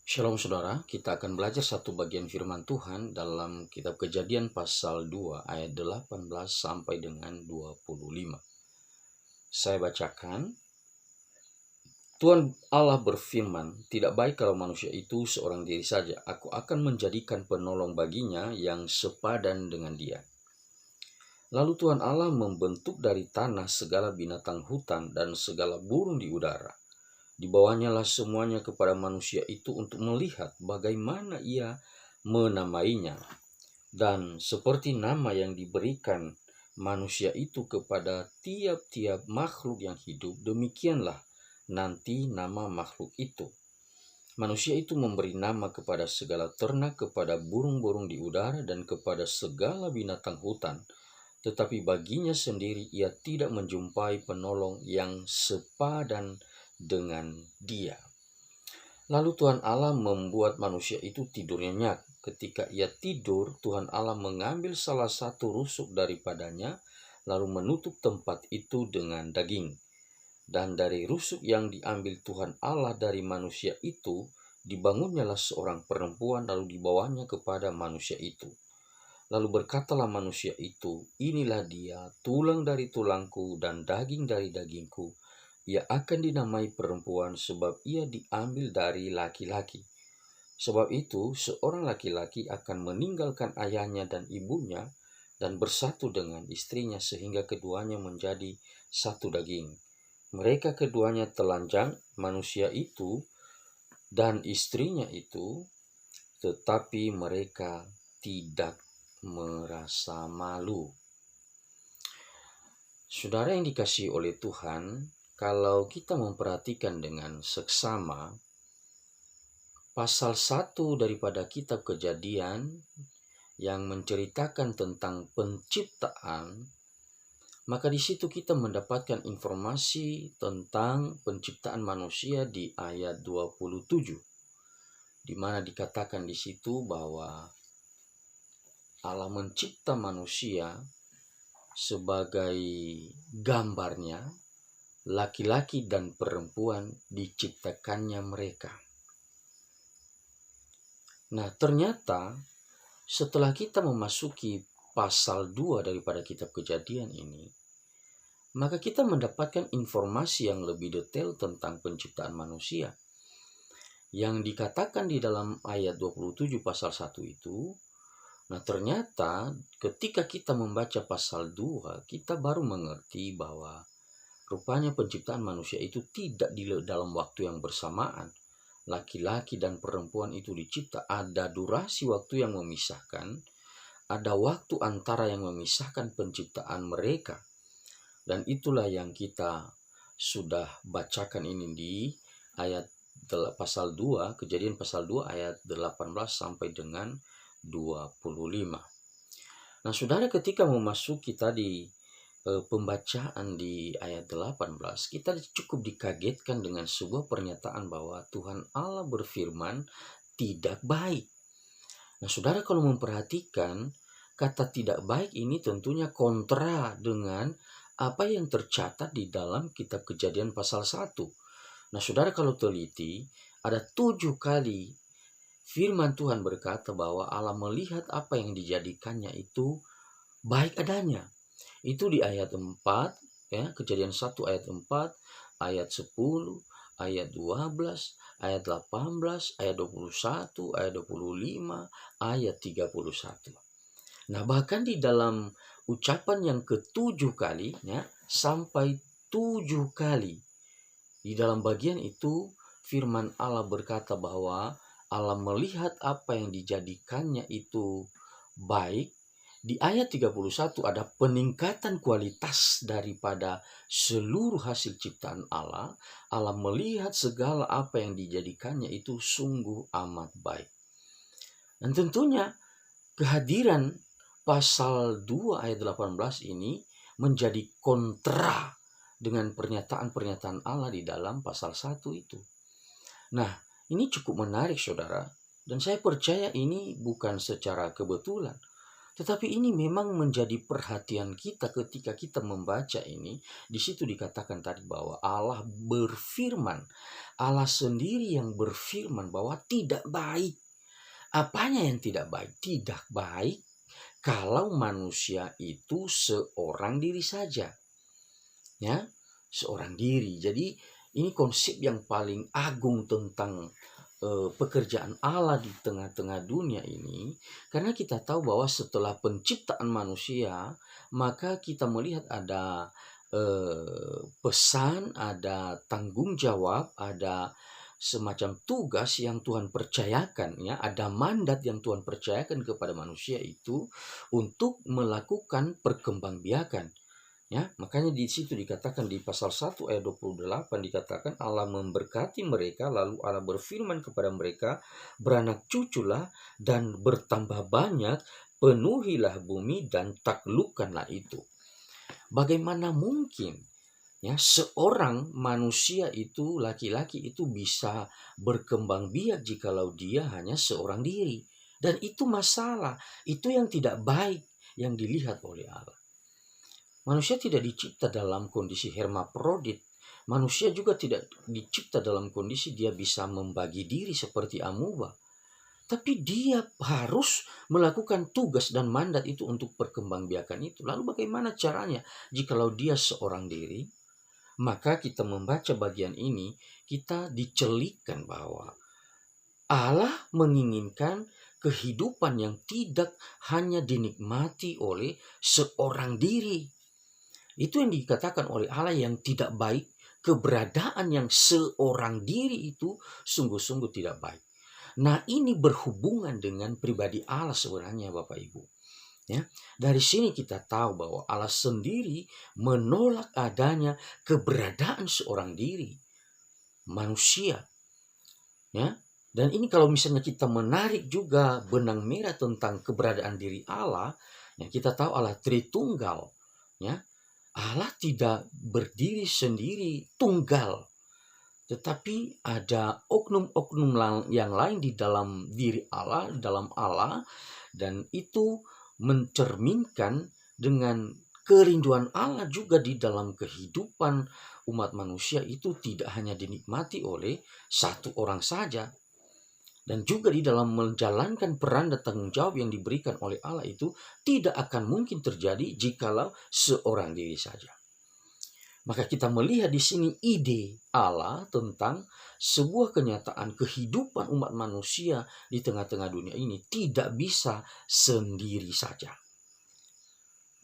Shalom saudara, kita akan belajar satu bagian firman Tuhan dalam kitab Kejadian pasal 2 ayat 18 sampai dengan 25. Saya bacakan. Tuhan Allah berfirman, "Tidak baik kalau manusia itu seorang diri saja. Aku akan menjadikan penolong baginya yang sepadan dengan dia." Lalu Tuhan Allah membentuk dari tanah segala binatang hutan dan segala burung di udara. Dibawanya lah semuanya kepada manusia itu untuk melihat bagaimana ia menamainya. Dan seperti nama yang diberikan manusia itu kepada tiap-tiap makhluk yang hidup, demikianlah nanti nama makhluk itu. Manusia itu memberi nama kepada segala ternak, kepada burung-burung di udara, dan kepada segala binatang hutan. Tetapi baginya sendiri ia tidak menjumpai penolong yang sepadan dengan dia. Lalu Tuhan Allah membuat manusia itu tidur nyenyak. Ketika ia tidur, Tuhan Allah mengambil salah satu rusuk daripadanya, lalu menutup tempat itu dengan daging. Dan dari rusuk yang diambil Tuhan Allah dari manusia itu, dibangunnyalah seorang perempuan, lalu dibawanya kepada manusia itu. Lalu berkatalah manusia itu, "Inilah dia, tulang dari tulangku dan daging dari dagingku. Ia akan dinamai perempuan sebab ia diambil dari laki-laki. Sebab itu seorang laki-laki akan meninggalkan ayahnya dan ibunya dan bersatu dengan istrinya sehingga keduanya menjadi satu daging. Mereka keduanya telanjang, manusia itu dan istrinya itu, tetapi mereka tidak merasa malu." Saudara yang dikasihi oleh Tuhan, kalau kita memperhatikan dengan seksama, pasal 1 daripada kitab Kejadian yang menceritakan tentang penciptaan, maka di situ kita mendapatkan informasi tentang penciptaan manusia di ayat 27, di mana dikatakan di situ bahwa Allah mencipta manusia sebagai gambarnya, laki-laki dan perempuan diciptakannya mereka. Nah, ternyata setelah kita memasuki pasal 2 daripada kitab Kejadian ini, maka kita mendapatkan informasi yang lebih detail tentang penciptaan manusia. Yang dikatakan di dalam ayat 27 pasal 1 itu, nah ternyata ketika kita membaca pasal 2, kita baru mengerti bahwa rupanya penciptaan manusia itu tidak di dalam waktu yang bersamaan. Laki-laki dan perempuan itu dicipta, ada durasi waktu yang memisahkan, ada waktu antara yang memisahkan penciptaan mereka. Dan itulah yang kita sudah bacakan ini di ayat pasal 2, Kejadian pasal 2 ayat 18 sampai dengan 25. Nah, saudara, ketika memasuki tadi pembacaan di ayat 18, kita cukup dikagetkan dengan sebuah pernyataan bahwa Tuhan Allah berfirman, "Tidak baik." Nah, saudara, kalau memperhatikan kata "tidak baik" ini tentunya kontra dengan apa yang tercatat di dalam kitab Kejadian pasal 1. Nah, saudara, kalau teliti, ada 7 kali firman Tuhan berkata bahwa Allah melihat apa yang dijadikannya itu baik adanya. Itu di ayat 4, ya, Kejadian 1 ayat 4, ayat 10, ayat 12, ayat 18, ayat 21, ayat 25, ayat 31. Nah, bahkan di dalam ucapan yang ketujuh kali, ya, sampai 7 kali, di dalam bagian itu firman Allah berkata bahwa Allah melihat apa yang dijadikannya itu baik. Di ayat 31 ada peningkatan kualitas daripada seluruh hasil ciptaan Allah. Allah melihat segala apa yang dijadikannya itu sungguh amat baik. Dan tentunya kehadiran pasal 2 ayat 18 ini menjadi kontra dengan pernyataan-pernyataan Allah di dalam pasal 1 itu. Nah, ini cukup menarik, saudara. Dan saya percaya ini bukan secara kebetulan. Tetapi ini memang menjadi perhatian kita ketika kita membaca ini. Di situ dikatakan tadi bahwa Allah berfirman. Allah sendiri yang berfirman bahwa tidak baik. Apanya yang tidak baik? Tidak baik kalau manusia itu seorang diri saja. Ya, seorang diri. Jadi ini konsep yang paling agung tentang pekerjaan Allah di tengah-tengah dunia ini, karena kita tahu bahwa setelah penciptaan manusia, maka kita melihat ada pesan, ada tanggung jawab, ada semacam tugas yang Tuhan percayakan, ya, ada mandat yang Tuhan percayakan kepada manusia itu untuk melakukan perkembangbiakan. Ya, makanya di situ dikatakan di pasal 1 ayat 28 dikatakan Allah memberkati mereka, lalu Allah berfirman kepada mereka, beranak cuculah dan bertambah banyak, penuhilah bumi dan taklukkanlah itu. Bagaimana mungkin ya seorang manusia itu, laki-laki itu bisa berkembang biak jikalau dia hanya seorang diri? Dan itu masalah, itu yang tidak baik yang dilihat oleh Allah. Manusia tidak dicipta dalam kondisi hermafrodit. Manusia juga tidak dicipta dalam kondisi dia bisa membagi diri seperti amuba. Tapi dia harus melakukan tugas dan mandat itu untuk perkembangbiakan itu. Lalu bagaimana caranya jikalau dia seorang diri? Maka kita membaca bagian ini, kita dicelikkan bahwa Allah menginginkan kehidupan yang tidak hanya dinikmati oleh seorang diri. Itu yang dikatakan oleh Allah yang tidak baik, keberadaan yang seorang diri itu sungguh-sungguh tidak baik. Nah, ini berhubungan dengan pribadi Allah sebenarnya Bapak Ibu. Ya, dari sini kita tahu bahwa Allah sendiri menolak adanya keberadaan seorang diri, manusia. Ya, dan ini kalau misalnya kita menarik juga benang merah tentang keberadaan diri Allah, ya kita tahu Allah Tritunggal. Ya, Allah tidak berdiri sendiri tunggal, tetapi ada oknum-oknum yang lain di dalam diri Allah, dalam Allah, dan itu mencerminkan dengan kerinduan Allah juga di dalam kehidupan umat manusia itu tidak hanya dinikmati oleh satu orang saja, dan juga di dalam menjalankan peran dan tanggung jawab yang diberikan oleh Allah itu tidak akan mungkin terjadi jikalau seorang diri saja. Maka kita melihat di sini ide Allah tentang sebuah kenyataan kehidupan umat manusia di tengah-tengah dunia ini tidak bisa sendiri saja.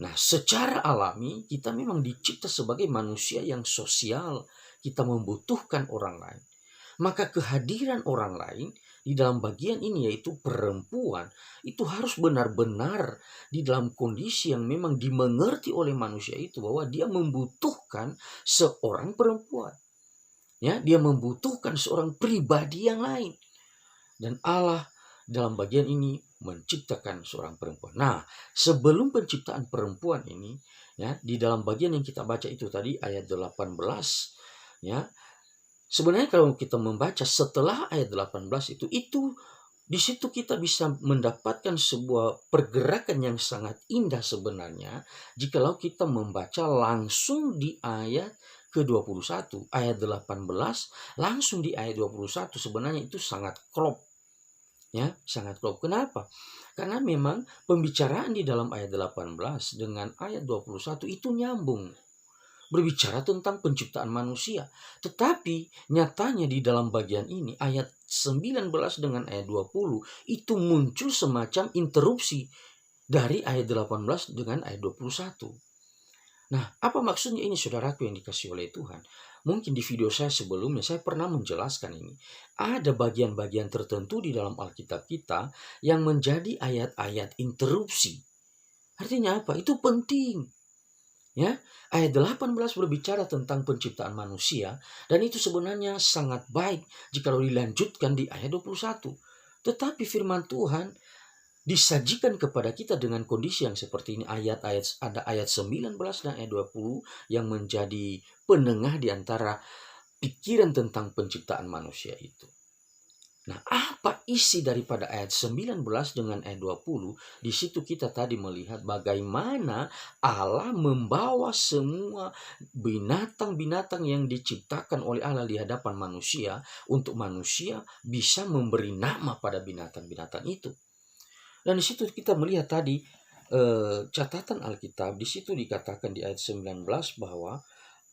Nah, secara alami kita memang dicipta sebagai manusia yang sosial. Kita membutuhkan orang lain. Maka kehadiran orang lain di dalam bagian ini, yaitu perempuan, itu harus benar-benar di dalam kondisi yang memang dimengerti oleh manusia itu bahwa dia membutuhkan seorang perempuan. Ya, dia membutuhkan seorang pribadi yang lain. Dan Allah dalam bagian ini menciptakan seorang perempuan. Nah, sebelum penciptaan perempuan ini, ya, di dalam bagian yang kita baca itu tadi ayat 18, ya, sebenarnya kalau kita membaca setelah ayat 18 itu di situ kita bisa mendapatkan sebuah pergerakan yang sangat indah sebenarnya jikalau kita membaca langsung di ayat ke-21, ayat 18 langsung di ayat 21, sebenarnya itu sangat klop. Ya, sangat klop. Kenapa? Karena memang pembicaraan di dalam ayat 18 dengan ayat 21 itu nyambung. Berbicara tentang penciptaan manusia. Tetapi nyatanya di dalam bagian ini ayat 19 dengan ayat 20 itu muncul semacam interupsi dari ayat 18 dengan ayat 21. Nah, apa maksudnya ini saudaraku yang dikasih oleh Tuhan? Mungkin di video saya sebelumnya saya pernah menjelaskan ini. Ada bagian-bagian tertentu di dalam Alkitab kita yang menjadi ayat-ayat interupsi. Artinya apa? Itu penting. Ya, ayat 18 berbicara tentang penciptaan manusia dan itu sebenarnya sangat baik jika dilanjutkan di ayat 21. Tetapi firman Tuhan disajikan kepada kita dengan kondisi yang seperti ini. Ada ayat 19 dan ayat 20 yang menjadi penengah di antara pikiran tentang penciptaan manusia itu. Nah, apa isi daripada ayat 19 dengan ayat 20? Di situ kita tadi melihat bagaimana Allah membawa semua binatang-binatang yang diciptakan oleh Allah di hadapan manusia untuk manusia bisa memberi nama pada binatang-binatang itu. Dan di situ kita melihat tadi catatan Alkitab, di situ dikatakan di ayat 19 bahwa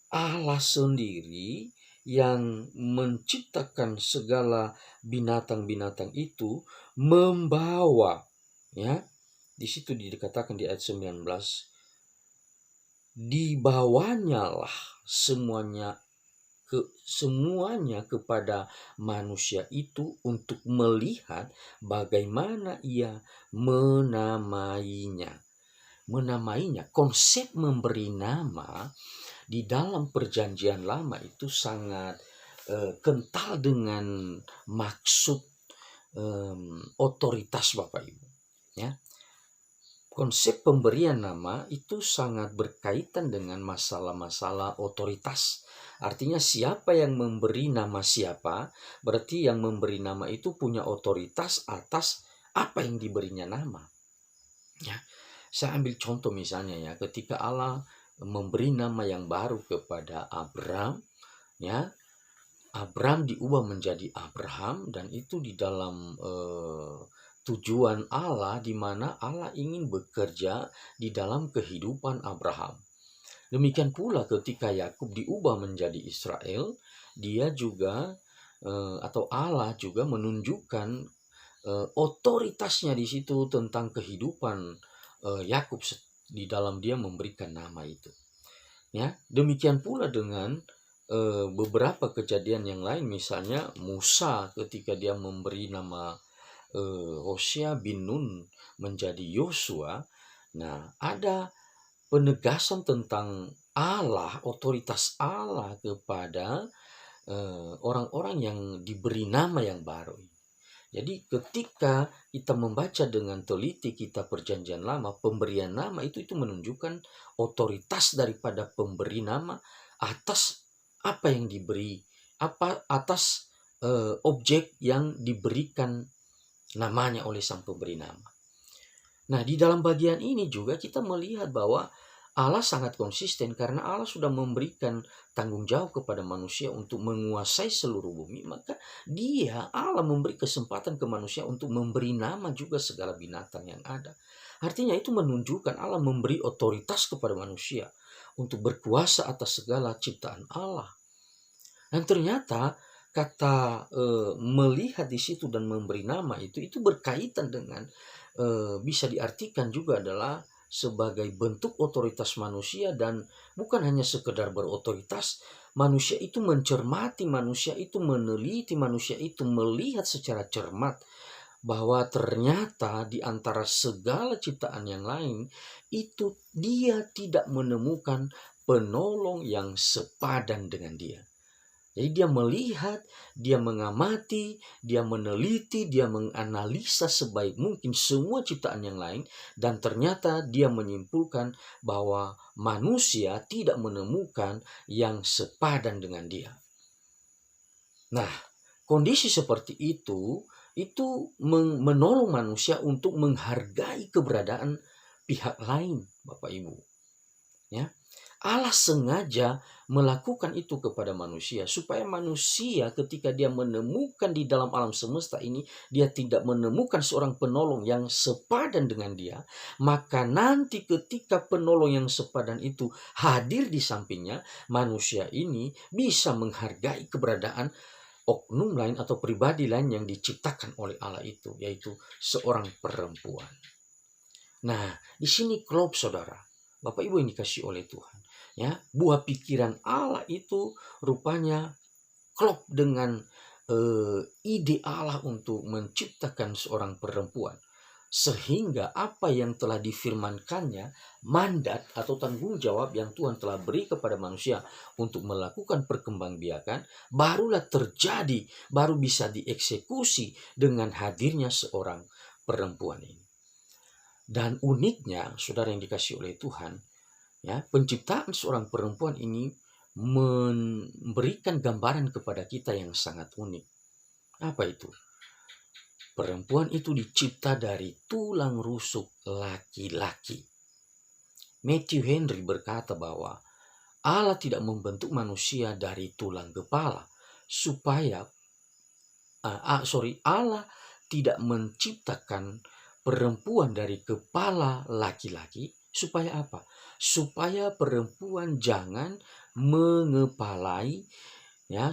Allah sendiri yang menciptakan segala binatang-binatang itu membawa, ya. Di situ dikatakan di ayat 19, dibawanyalah semuanya kepada manusia itu untuk melihat bagaimana ia menamainya. Konsep memberi nama di dalam perjanjian lama itu sangat kental dengan maksud otoritas Bapak Ibu, ya. Konsep pemberian nama itu sangat berkaitan dengan masalah-masalah otoritas. Artinya siapa yang memberi nama siapa, berarti yang memberi nama itu punya otoritas atas apa yang diberinya nama. Ya. Saya ambil contoh misalnya ya, ketika Allah memberi nama yang baru kepada Abraham, ya, Abraham diubah menjadi Abraham, dan itu di dalam tujuan Allah, di mana Allah ingin bekerja di dalam kehidupan Abraham. Demikian pula ketika Yakub diubah menjadi Israel, dia juga atau Allah juga menunjukkan otoritasnya di situ tentang kehidupan Yakub di dalam dia memberikan nama itu. Ya, demikian pula dengan beberapa kejadian yang lain, misalnya Musa ketika dia memberi nama Hosea bin Nun menjadi Yosua. Nah, ada penegasan tentang Allah, otoritas Allah kepada orang-orang yang diberi nama yang baru. Jadi ketika kita membaca dengan teliti kita perjanjian lama, pemberian nama itu menunjukkan otoritas daripada pemberi nama atas apa yang diberi, atas objek yang diberikan namanya oleh sang pemberi nama. Nah, di dalam bagian ini juga kita melihat bahwa Allah sangat konsisten karena Allah sudah memberikan tanggung jawab kepada manusia untuk menguasai seluruh bumi. Maka Allah memberi kesempatan ke manusia untuk memberi nama juga segala binatang yang ada. Artinya itu menunjukkan Allah memberi otoritas kepada manusia untuk berkuasa atas segala ciptaan Allah. Dan ternyata kata melihat di situ dan memberi nama itu berkaitan dengan bisa diartikan juga adalah sebagai bentuk otoritas manusia, dan bukan hanya sekedar berotoritas. Manusia itu mencermati, manusia itu meneliti, manusia itu melihat secara cermat bahwa ternyata di antara segala ciptaan yang lain itu dia tidak menemukan penolong yang sepadan dengan dia. Jadi dia melihat, dia mengamati, dia meneliti, dia menganalisa sebaik mungkin semua ciptaan yang lain, dan ternyata dia menyimpulkan bahwa manusia tidak menemukan yang sepadan dengan dia. Nah, kondisi seperti itu menolong manusia untuk menghargai keberadaan pihak lain, Bapak Ibu. Ya. Allah sengaja melakukan itu kepada manusia supaya manusia ketika dia menemukan di dalam alam semesta ini dia tidak menemukan seorang penolong yang sepadan dengan dia, maka nanti ketika penolong yang sepadan itu hadir di sampingnya, manusia ini bisa menghargai keberadaan oknum lain atau pribadi lain yang diciptakan oleh Allah itu, yaitu seorang perempuan. Nah, di sini klop saudara, Bapak Ibu yang dikasih oleh Tuhan. Ya, buah pikiran Allah itu rupanya klop dengan ide Allah untuk menciptakan seorang perempuan. Sehingga apa yang telah difirmankannya, mandat atau tanggung jawab yang Tuhan telah beri kepada manusia untuk melakukan perkembangbiakan, barulah terjadi, baru bisa dieksekusi dengan hadirnya seorang perempuan ini. Dan uniknya, saudara yang dikasih oleh Tuhan, ya, penciptaan seorang perempuan ini memberikan gambaran kepada kita yang sangat unik. Apa itu? Perempuan itu dicipta dari tulang rusuk laki-laki. Matthew Henry berkata bahwa Allah tidak membentuk manusia dari tulang kepala supaya Allah tidak menciptakan perempuan dari kepala laki-laki supaya apa? Supaya perempuan jangan mengepalai,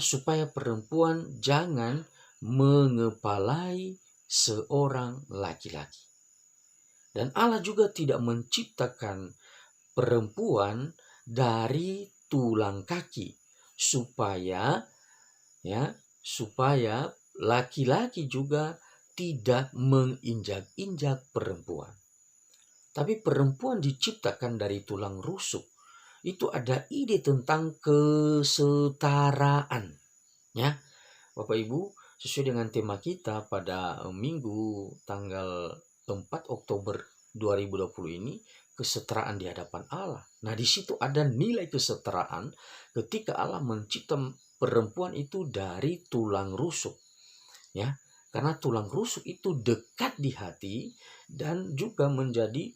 supaya perempuan jangan mengepalai seorang laki-laki. Dan Allah juga tidak menciptakan perempuan dari tulang kaki supaya laki-laki juga tidak menginjak-injak perempuan. Tapi perempuan diciptakan dari tulang rusuk. Itu ada ide tentang kesetaraan. Ya, Bapak Ibu, sesuai dengan tema kita pada Minggu tanggal 4 Oktober 2020 ini, kesetaraan di hadapan Allah. Nah, di situ ada nilai kesetaraan ketika Allah mencipta perempuan itu dari tulang rusuk. Ya, karena tulang rusuk itu dekat di hati dan juga menjadi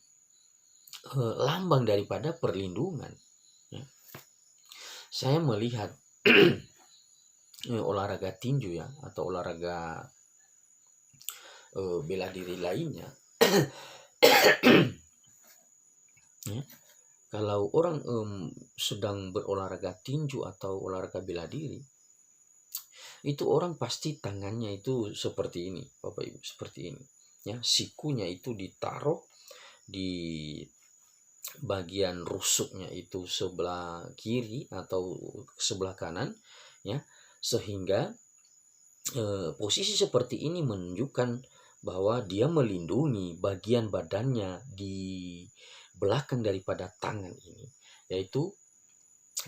lambang daripada perlindungan. Ya. Saya melihat olahraga tinju atau olahraga bela diri lainnya. Ya, kalau orang sedang berolahraga tinju atau olahraga bela diri, itu orang pasti tangannya itu seperti ini, Bapak Ibu, seperti ini. Ya, sikunya itu ditaruh di bagian rusuknya itu sebelah kiri atau sebelah kanan, ya, sehingga posisi seperti ini menunjukkan bahwa dia melindungi bagian badannya di belakang daripada tangan ini, yaitu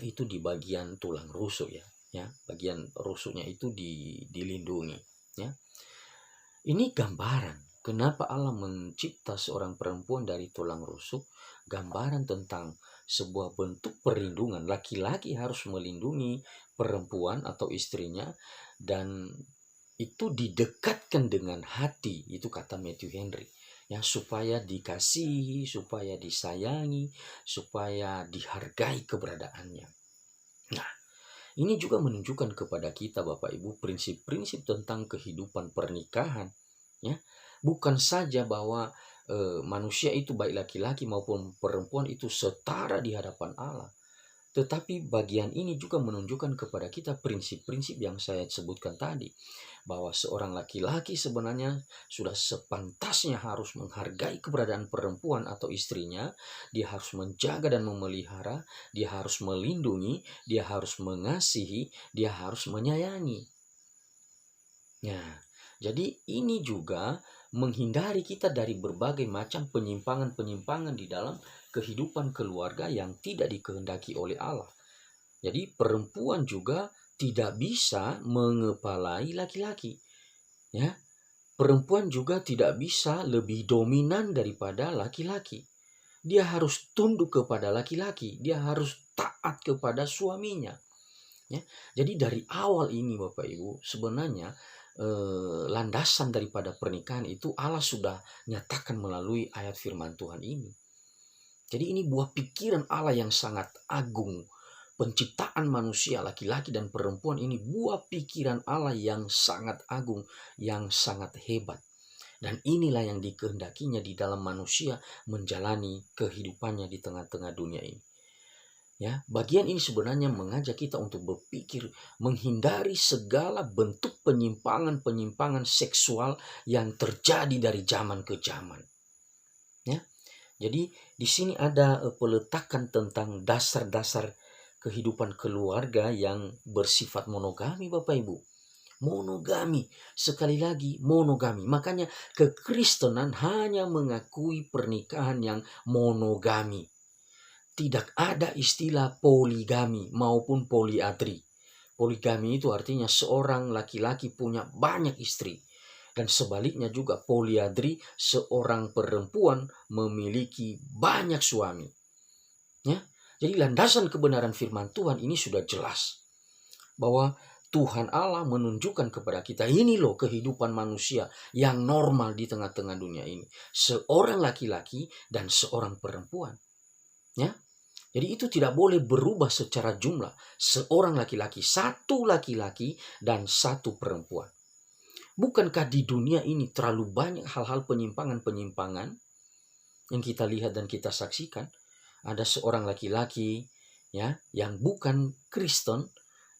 itu di bagian tulang rusuk ya, bagian rusuknya itu dilindungi. Ya, ini gambaran kenapa Allah mencipta seorang perempuan dari tulang rusuk, gambaran tentang sebuah bentuk perlindungan. Laki-laki harus melindungi perempuan atau istrinya, dan itu didekatkan dengan hati, itu kata Matthew Henry. Ya, supaya dikasihi, supaya disayangi, supaya dihargai keberadaannya. Nah, ini juga menunjukkan kepada kita Bapak Ibu prinsip-prinsip tentang kehidupan pernikahan. Ya, bukan saja bahwa manusia itu baik laki-laki maupun perempuan itu setara di hadapan Allah, tetapi bagian ini juga menunjukkan kepada kita prinsip-prinsip yang saya sebutkan tadi, bahwa seorang laki-laki sebenarnya sudah sepantasnya harus menghargai keberadaan perempuan atau istrinya. Dia harus menjaga dan memelihara, dia harus melindungi, dia harus mengasihi, dia harus menyayangi. Nah, jadi ini juga menghindari kita dari berbagai macam penyimpangan-penyimpangan di dalam kehidupan keluarga yang tidak dikehendaki oleh Allah. Jadi perempuan juga tidak bisa mengepalai laki-laki. Ya, perempuan juga tidak bisa lebih dominan daripada laki-laki. Dia harus tunduk kepada laki-laki, dia harus taat kepada suaminya. Ya, jadi dari awal ini Bapak Ibu, sebenarnya landasan daripada pernikahan itu Allah sudah nyatakan melalui ayat firman Tuhan ini. Jadi ini buah pikiran Allah yang sangat agung. Penciptaan manusia laki-laki dan perempuan ini buah pikiran Allah yang sangat agung, yang sangat hebat. Dan inilah yang dikehendakinya di dalam manusia menjalani kehidupannya di tengah-tengah dunia ini. Ya, bagian ini sebenarnya mengajak kita untuk berpikir menghindari segala bentuk penyimpangan-penyimpangan seksual yang terjadi dari zaman ke zaman. Ya. Jadi di sini ada peletakan tentang dasar-dasar kehidupan keluarga yang bersifat monogami Bapak Ibu. Monogami, sekali lagi monogami. Makanya kekristenan hanya mengakui pernikahan yang monogami. Tidak ada istilah poligami maupun poliandri. Poligami itu artinya seorang laki-laki punya banyak istri. Dan sebaliknya juga poliandri, seorang perempuan memiliki banyak suami. Ya, jadi landasan kebenaran firman Tuhan ini sudah jelas. Bahwa Tuhan Allah menunjukkan kepada kita, ini loh kehidupan manusia yang normal di tengah-tengah dunia ini. Seorang laki-laki dan seorang perempuan. Ya, jadi itu tidak boleh berubah secara jumlah. Seorang laki-laki, satu laki-laki dan satu perempuan. Bukankah di dunia ini terlalu banyak hal-hal penyimpangan-penyimpangan yang kita lihat dan kita saksikan? Ada seorang laki-laki ya yang bukan Kristen,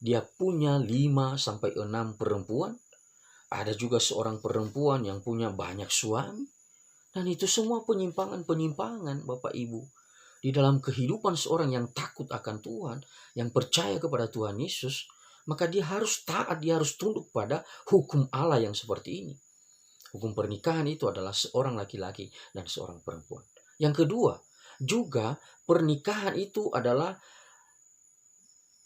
dia punya 5 sampai 6 perempuan. Ada juga seorang perempuan yang punya banyak suami. Dan itu semua penyimpangan-penyimpangan, Bapak Ibu. Di dalam kehidupan seorang yang takut akan Tuhan, yang percaya kepada Tuhan Yesus, maka dia harus taat, dia harus tunduk pada hukum Allah yang seperti ini. Hukum pernikahan itu adalah seorang laki-laki dan seorang perempuan. Yang kedua, juga pernikahan itu adalah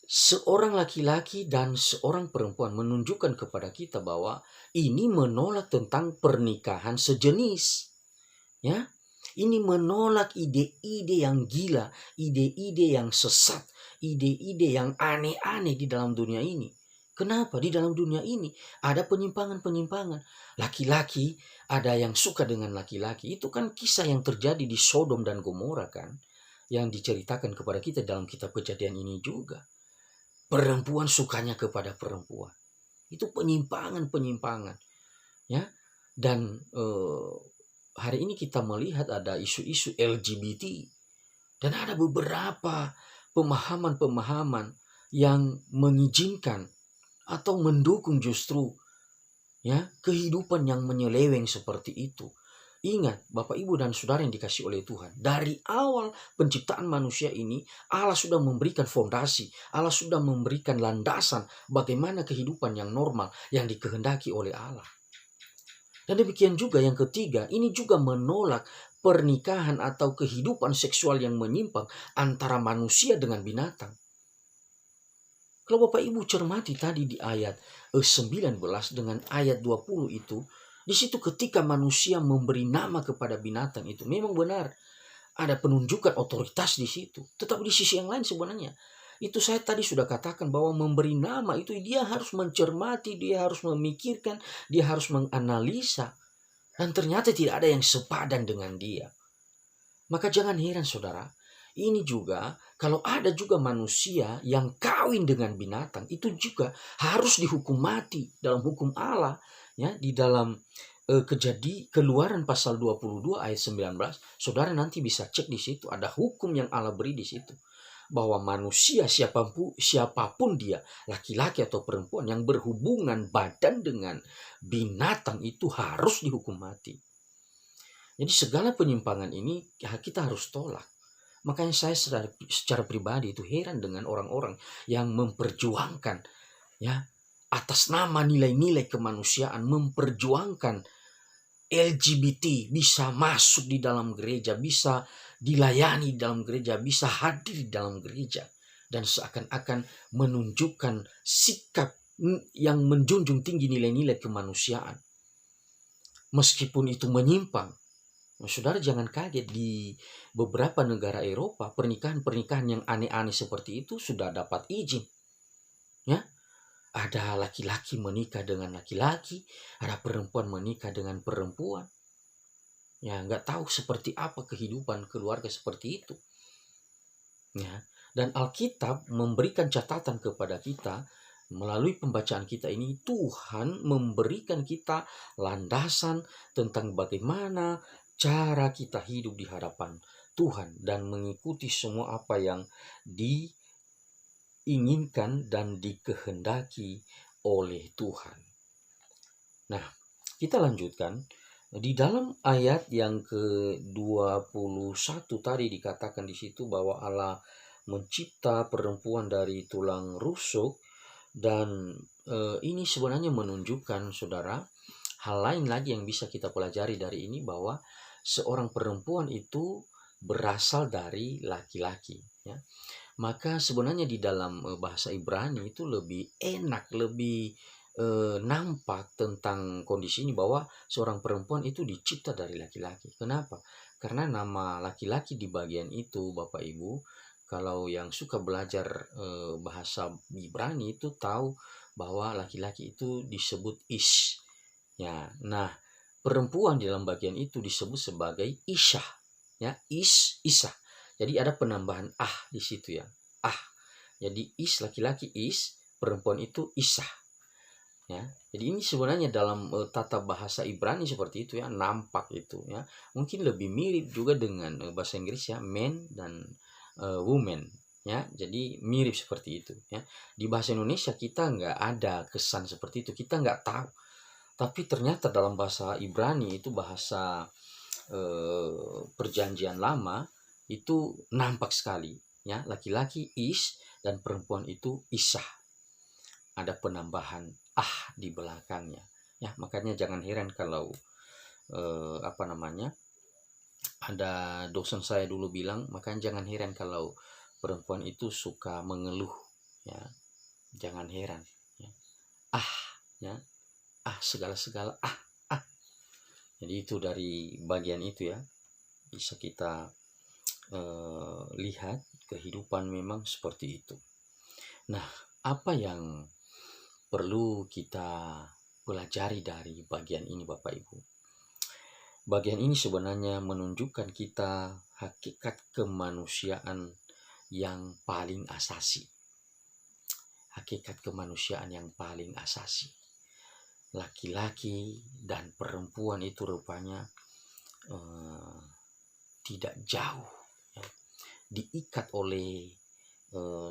seorang laki-laki dan seorang perempuan, menunjukkan kepada kita bahwa ini menolak tentang pernikahan sejenis. Ya, ini menolak ide-ide yang gila, ide-ide yang sesat, ide-ide yang aneh-aneh di dalam dunia ini. Kenapa? Di dalam dunia ini ada penyimpangan-penyimpangan. Laki-laki ada yang suka dengan laki-laki. Itu kan kisah yang terjadi di Sodom dan Gomora kan, yang diceritakan kepada kita dalam kitab Kejadian ini juga. Perempuan sukanya kepada perempuan. Itu penyimpangan-penyimpangan. Ya. Dan hari ini kita melihat ada isu-isu LGBT. Dan ada beberapa pemahaman-pemahaman yang mengizinkan atau mendukung justru ya kehidupan yang menyeleweng seperti itu. Ingat, Bapak, Ibu, dan Saudara yang dikasihi oleh Tuhan. Dari awal penciptaan manusia ini, Allah sudah memberikan fondasi. Allah sudah memberikan landasan bagaimana kehidupan yang normal yang dikehendaki oleh Allah. Dan demikian juga yang ketiga, ini juga menolak pernikahan atau kehidupan seksual yang menyimpang antara manusia dengan binatang. Kalau Bapak Ibu cermati tadi di ayat 19 dengan ayat 20 itu, di situ ketika manusia memberi nama kepada binatang itu, memang benar ada penunjukan otoritas di situ. Tetapi di sisi yang lain sebenarnya, itu saya tadi sudah katakan bahwa memberi nama itu dia harus mencermati, dia harus memikirkan, dia harus menganalisa. Dan ternyata tidak ada yang sepadan dengan dia. Maka jangan heran saudara, ini juga kalau ada juga manusia yang kawin dengan binatang, itu juga harus dihukum mati dalam hukum Allah. Ya, di dalam Keluaran pasal 22 ayat 19, saudara nanti bisa cek di situ, ada hukum yang Allah beri di situ. Bahwa manusia siapapun dia, laki-laki atau perempuan yang berhubungan badan dengan binatang itu harus dihukum mati. Jadi segala penyimpangan ini kita harus tolak. Makanya saya secara pribadi itu heran dengan orang-orang yang memperjuangkan ya atas nama nilai-nilai kemanusiaan, memperjuangkan LGBT bisa masuk di dalam gereja, bisa dilayani di dalam gereja, bisa hadir di dalam gereja, dan seakan-akan menunjukkan sikap yang menjunjung tinggi nilai-nilai kemanusiaan. Meskipun itu menyimpang, saudara jangan kaget, di beberapa negara Eropa pernikahan-pernikahan yang aneh-aneh seperti itu sudah dapat izin. Ya, ada laki-laki menikah dengan laki-laki, ada perempuan menikah dengan perempuan. Ya, nggak tahu seperti apa kehidupan keluarga seperti itu. Ya, dan Alkitab memberikan catatan kepada kita melalui pembacaan kita ini. Tuhan memberikan kita landasan tentang bagaimana cara kita hidup di hadapan Tuhan dan mengikuti semua apa yang diinginkan dan dikehendaki oleh Tuhan. Nah, kita lanjutkan. Di dalam ayat yang ke-21 tadi dikatakan di situ bahwa Allah mencipta perempuan dari tulang rusuk, dan ini sebenarnya menunjukkan saudara hal lain lagi yang bisa kita pelajari dari ini, bahwa seorang perempuan itu berasal dari laki-laki ya. Maka sebenarnya di dalam bahasa Ibrani itu lebih enak, lebih nampak tentang kondisi ini bahwa seorang perempuan itu dicipta dari laki-laki. Kenapa? Karena nama laki-laki di bagian itu, Bapak Ibu, kalau yang suka belajar bahasa Ibrani itu tahu bahwa laki-laki itu disebut ish. Ya, nah perempuan di dalam bagian itu disebut sebagai isyah. Ya, isah. Jadi ada penambahan di situ ya. Jadi laki-laki perempuan itu isah. Ya, jadi ini sebenarnya dalam tata bahasa Ibrani seperti itu ya, nampak itu ya. Mungkin lebih mirip juga dengan bahasa Inggris ya, men dan woman ya. Jadi mirip seperti itu ya. Di bahasa Indonesia kita nggak ada kesan seperti itu, kita nggak tahu. Tapi ternyata dalam bahasa Ibrani itu bahasa perjanjian lama itu nampak sekali ya, laki-laki dan perempuan itu isah. Ada penambahan di belakangnya ya, makanya jangan heran kalau ada dosen saya dulu bilang, makanya jangan heran kalau perempuan itu suka mengeluh ya, jangan heran ya. Ya, segala-segala jadi itu dari bagian itu ya, bisa kita lihat kehidupan memang seperti itu. Nah, apa yang perlu kita pelajari dari bagian ini Bapak Ibu? Bagian ini sebenarnya menunjukkan kita hakikat kemanusiaan yang paling asasi. Hakikat kemanusiaan yang paling asasi. Laki-laki dan perempuan itu rupanya tidak jauh ya, diikat oleh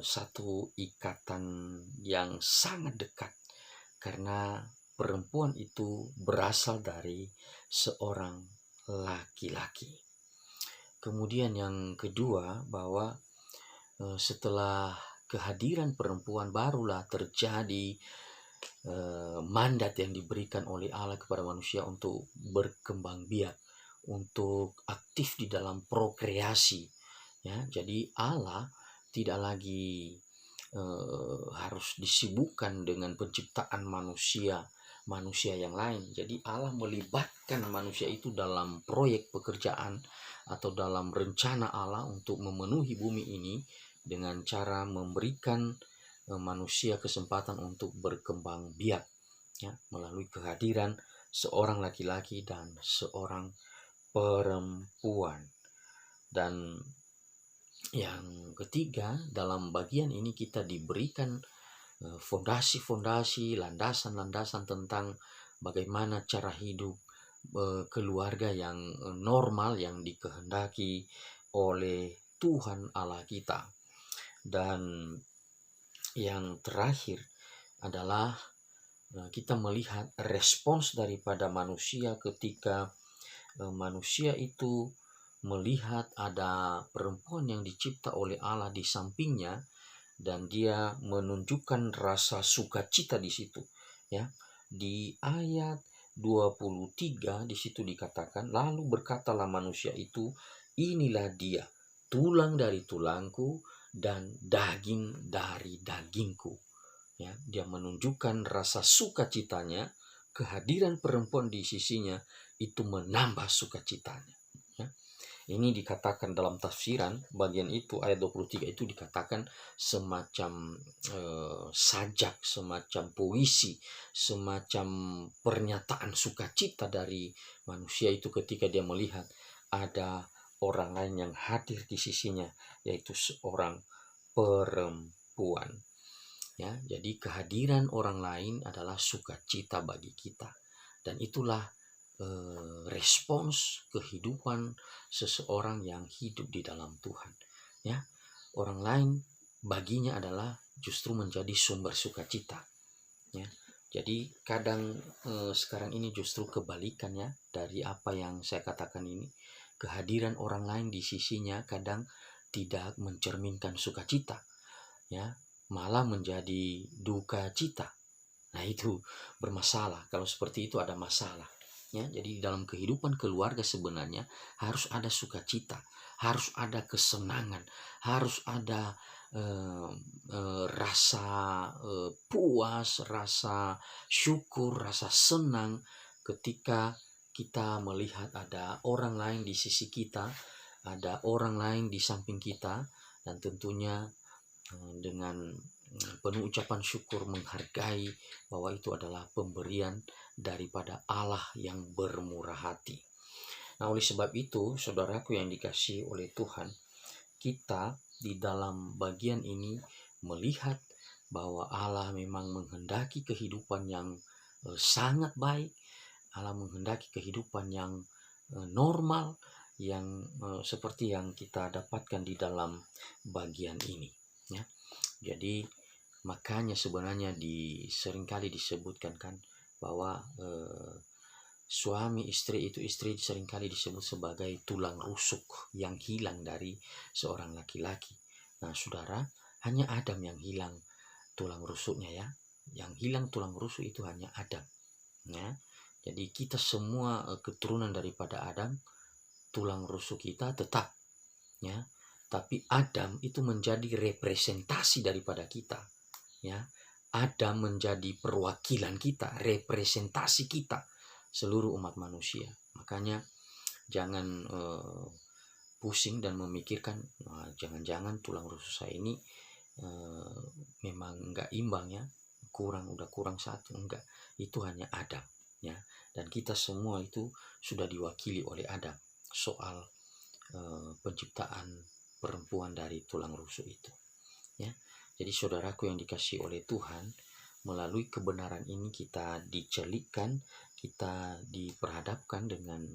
satu ikatan yang sangat dekat, karena perempuan itu berasal dari seorang laki-laki. Kemudian yang kedua, bahwa setelah kehadiran perempuan barulah terjadi mandat yang diberikan oleh Allah kepada manusia untuk berkembang biak, untuk aktif di dalam prokreasi ya. Jadi Allah tidak lagi harus disibukkan dengan penciptaan manusia yang lain. Jadi Allah melibatkan manusia itu dalam proyek pekerjaan atau dalam rencana Allah untuk memenuhi bumi ini dengan cara memberikan manusia kesempatan untuk berkembang biak ya, melalui kehadiran seorang laki-laki dan seorang perempuan. Dan yang ketiga, dalam bagian ini kita diberikan fondasi-fondasi, landasan-landasan tentang bagaimana cara hidup keluarga yang normal yang dikehendaki oleh Tuhan Allah kita. Dan yang terakhir adalah kita melihat respons daripada manusia ketika manusia itu melihat ada perempuan yang dicipta oleh Allah di sampingnya, dan dia menunjukkan rasa sukacita di situ ya. Di ayat 23 di situ dikatakan, lalu berkatalah manusia itu, inilah dia, tulang dari tulangku dan daging dari dagingku ya. Dia menunjukkan rasa sukacitanya, kehadiran perempuan di sisinya itu menambah sukacitanya. Ini dikatakan dalam tafsiran bagian itu, ayat 23 itu dikatakan semacam sajak, semacam puisi, semacam pernyataan sukacita dari manusia itu ketika dia melihat ada orang lain yang hadir di sisinya, yaitu seorang perempuan. Ya, jadi kehadiran orang lain adalah sukacita bagi kita, dan itulah respons kehidupan seseorang yang hidup di dalam Tuhan ya. Orang lain baginya adalah justru menjadi sumber sukacita ya. Jadi kadang sekarang ini justru kebalikan ya dari apa yang saya katakan ini. Kehadiran orang lain di sisinya kadang tidak mencerminkan sukacita ya, malah menjadi duka cita. Nah, itu bermasalah. Kalau seperti itu ada masalah ya. Jadi dalam kehidupan keluarga sebenarnya harus ada sukacita, harus ada kesenangan, harus ada rasa puas, rasa syukur, rasa senang ketika kita melihat ada orang lain di sisi kita, ada orang lain di samping kita, dan tentunya dengan penuh ucapan syukur, menghargai bahwa itu adalah pemberian daripada Allah yang bermurah hati. Nah, oleh sebab itu, saudaraku yang dikasihi oleh Tuhan, kita di dalam bagian ini melihat bahwa Allah memang menghendaki kehidupan yang sangat baik. Allah menghendaki kehidupan yang normal, yang seperti yang kita dapatkan di dalam bagian ini, ya. Jadi makanya sebenarnya seringkali disebutkan kan bahwa suami istri seringkali disebut sebagai tulang rusuk yang hilang dari seorang laki-laki. Nah, saudara, hanya Adam yang hilang tulang rusuknya, ya. Yang hilang tulang rusuk itu hanya Adam, ya. Jadi kita semua keturunan daripada Adam, tulang rusuk kita tetap, ya. Tapi Adam itu menjadi representasi daripada kita, ya. Adam menjadi perwakilan kita, representasi kita, seluruh umat manusia. Makanya jangan pusing dan memikirkan jangan-jangan tulang rusuk saya ini memang enggak imbang, ya, udah kurang satu. Enggak, itu hanya Adam, ya. Dan kita semua itu sudah diwakili oleh Adam soal penciptaan perempuan dari tulang rusuk itu, ya. Jadi saudaraku yang dikasihi oleh Tuhan, melalui kebenaran ini kita dicelikkan, kita diperhadapkan dengan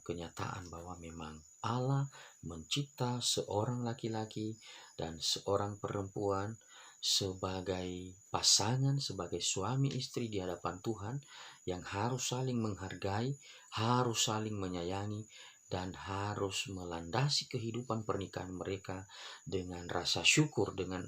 kenyataan bahwa memang Allah mencipta seorang laki-laki dan seorang perempuan sebagai pasangan, sebagai suami istri di hadapan Tuhan, yang harus saling menghargai, harus saling menyayangi, dan harus melandasi kehidupan pernikahan mereka dengan rasa syukur, dengan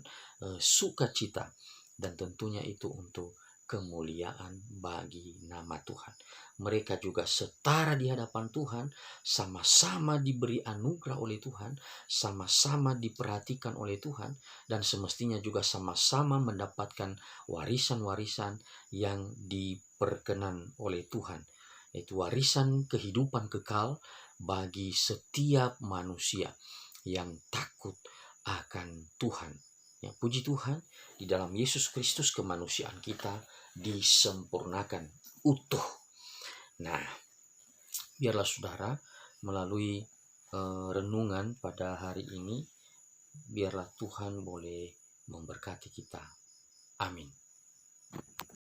sukacita, dan tentunya itu untuk kemuliaan bagi nama Tuhan. Mereka juga setara di hadapan Tuhan, sama-sama diberi anugerah oleh Tuhan, sama-sama diperhatikan oleh Tuhan, dan semestinya juga sama-sama mendapatkan warisan-warisan yang diperkenan oleh Tuhan, yaitu warisan kehidupan kekal bagi setiap manusia yang takut akan Tuhan. Ya, puji Tuhan, di dalam Yesus Kristus kemanusiaan kita disempurnakan utuh. Nah, biarlah saudara melalui renungan pada hari ini, biarlah Tuhan boleh memberkati kita. Amin.